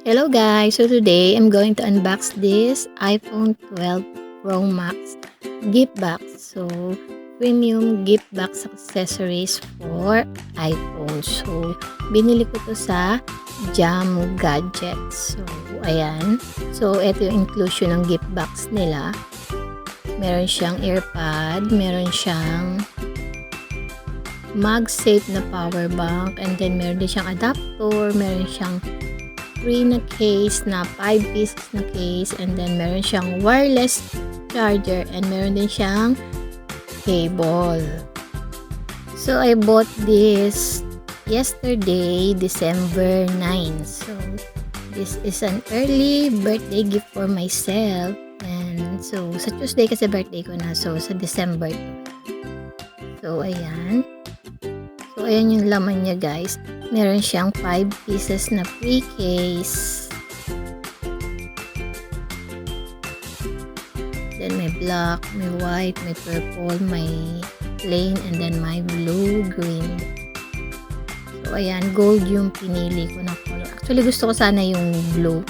Hello guys! So today I'm going to unbox this iPhone 12 Pro Max gift box. So premium gift box accessories for iPhone. So binili ko to sa Jam Gadgets. So ayan. So ito yung inclusion ng gift box nila. Meron siyang AirPod, meron siyang MagSafe na power bank, and then meron din siyang adapter, meron siyang free na case na 5 pieces na case, and then meron siyang wireless charger, and meron din siyang cable. So I bought this yesterday, December 9. So this is an early birthday gift for myself, and so sa Tuesday kasi birthday ko na, so sa December to. So ayan. So ayan yung laman niya guys. Meron siyang 5 pieces na free case. Then may black, may white, may purple, may plain, and then may blue-green. So ayan, gold yung pinili ko na color. Actually gusto ko sana yung blue.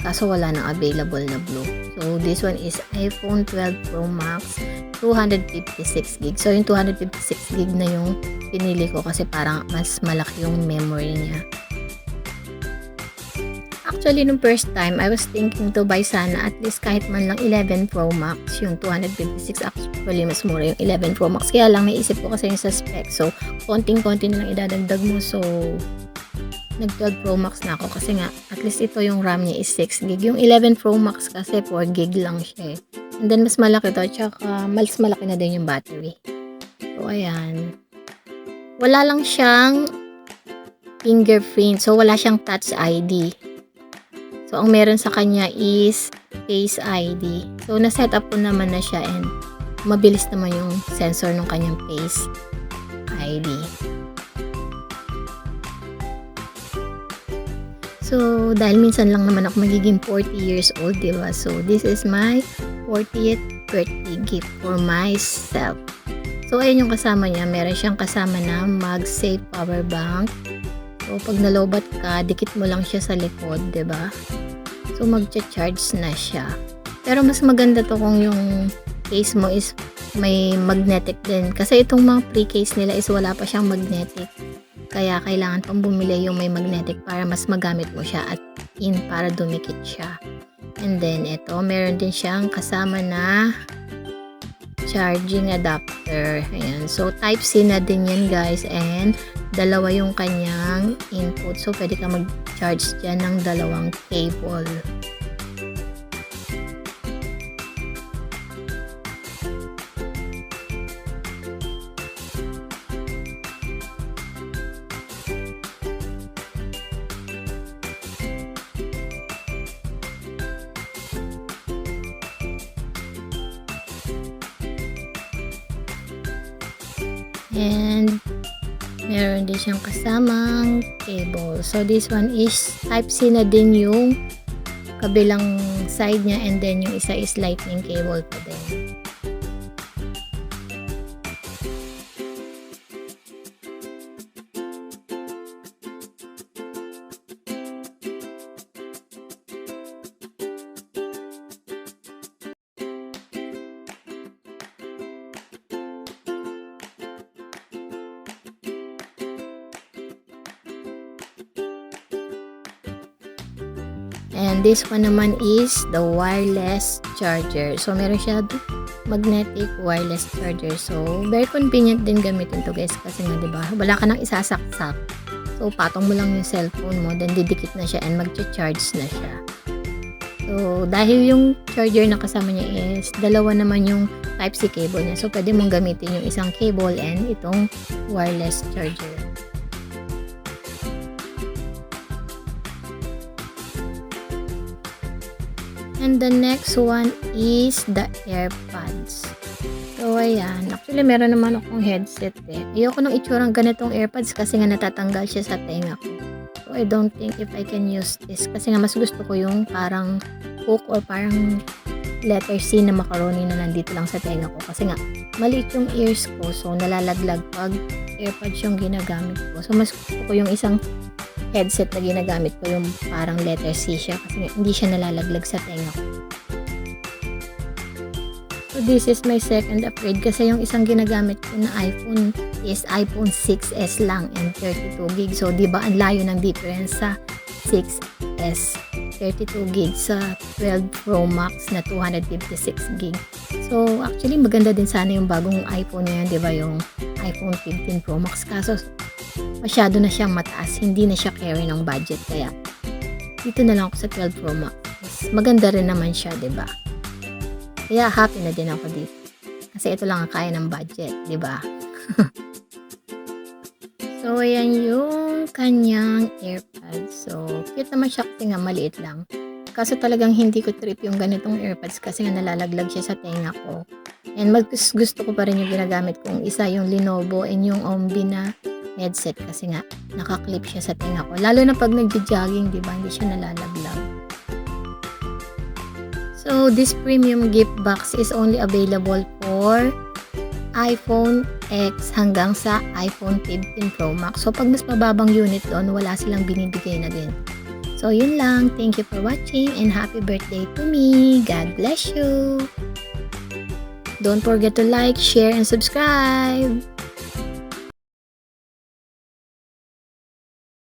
Kaso wala nang available na blue. So this one is iPhone 12 Pro Max 256 gig. So yung 256 gig na yung pinili ko kasi parang mas malaki yung memory niya. Actually nung first time I was thinking to buy sana at least kahit man lang 11 Pro Max. Yung 256 actually mas mura yung 11 Pro Max. Kaya lang naisip ko kasi yung sa spec. So konting-konti na lang idadagdag mo. So nag 12 Pro Max na ako kasi nga at least ito yung RAM niya is 6 gig. Yung 11 Pro Max kasi 4 gig lang siya eh. And then mas malaki to, tsaka mas malaki na din yung battery. So ayan. Wala lang siyang fingerprint. So wala siyang touch ID. So ang meron sa kanya is face ID. So na-set up ko naman na siya and mabilis naman yung sensor ng kanyang face ID. So, dahil minsan lang naman ako magiging 40 years old, diba? So, this is my 40th birthday gift for myself. So, ayan yung kasama niya. Meron siyang kasama na MagSafe power bank. So, pag nalobat ka, dikit mo lang siya sa likod, diba? So, magcha-charge na siya. Pero mas maganda to kung yung case mo is may magnetic din. Kasi itong mga pre-case nila is wala pa siyang magnetic. Kaya kailangan pang bumili yung may magnetic para mas magamit mo siya at para dumikit siya. And then ito, meron din siyang kasama na charging adapter. Ayan. So type C na din yan guys, and dalawa yung kanyang input. So pwede ka mag-charge dyan ng dalawang cable. And meron din siyang kasamang cable. So this one is type C na din yung kabilang side niya, and then yung isa is lightning cable pa din. And this one naman is the wireless charger. So, meron siya magnetic wireless charger. So, very convenient din gamitin to guys. Kasi nga, diba, wala ka nang isasaksak. So, patong mo lang yung cellphone mo. Then, didikit na siya and magcha-charge na siya. So, dahil yung charger na kasama niya is dalawa naman yung Type-C cable niya. So, pwede mong gamitin yung isang cable and itong wireless charger. And the next one is the AirPods. So, ayan. Actually, meron naman akong headset eh. Ayoko nang itsurang ganitong AirPods kasi nga natatanggal siya sa tenga ko. So, I don't think if I can use this. Kasi nga mas gusto ko yung parang hook or parang letter C na macaroni na nandito lang sa tenga ko. Kasi nga, maliit yung ears ko. So, nalalaglag pag AirPods yung ginagamit ko. So, mas gusto ko yung isang headset na ginagamit ko yung parang letter C siya kasi hindi siya nalalaglag sa tenga ko. So this is my second upgrade kasi yung isang ginagamit ko na iPhone is iPhone 6s lang and 32GB. So di ba ang layo ng difference sa 6s 32GB sa 12 Pro Max na 256GB. So actually maganda din sana yung bagong iPhone na yun, di ba, yung iPhone 15 Pro Max, kaso masyado na siyang mataas, hindi na siya carry ng budget, kaya dito na lang ako sa 12 Pro Max. Maganda rin naman siya, di ba? Kaya happy na din ako dito. Kasi ito lang ang kaya ng budget, di ba? So, ayan yung kanyang AirPods. So, cute naman siya kasi nga maliit lang. Kaso talagang hindi ko trip yung ganitong AirPods kasi nga nalalaglag siya sa tenga ko. And gusto ko pa rin yung ginagamit kong isa, yung Lenovo, and yung Ombi na headset kasi nga nakaklip siya sa tenga ko. Lalo na pag nagja-jogging, di ba? Hindi siya nalalaglag. So, this premium gift box is only available for iPhone X hanggang sa iPhone 15 Pro Max. So, pag mas mababang unit doon, wala silang binibigay na din. So, yun lang. Thank you for watching and happy birthday to me. God bless you. Don't forget to like, share, and subscribe.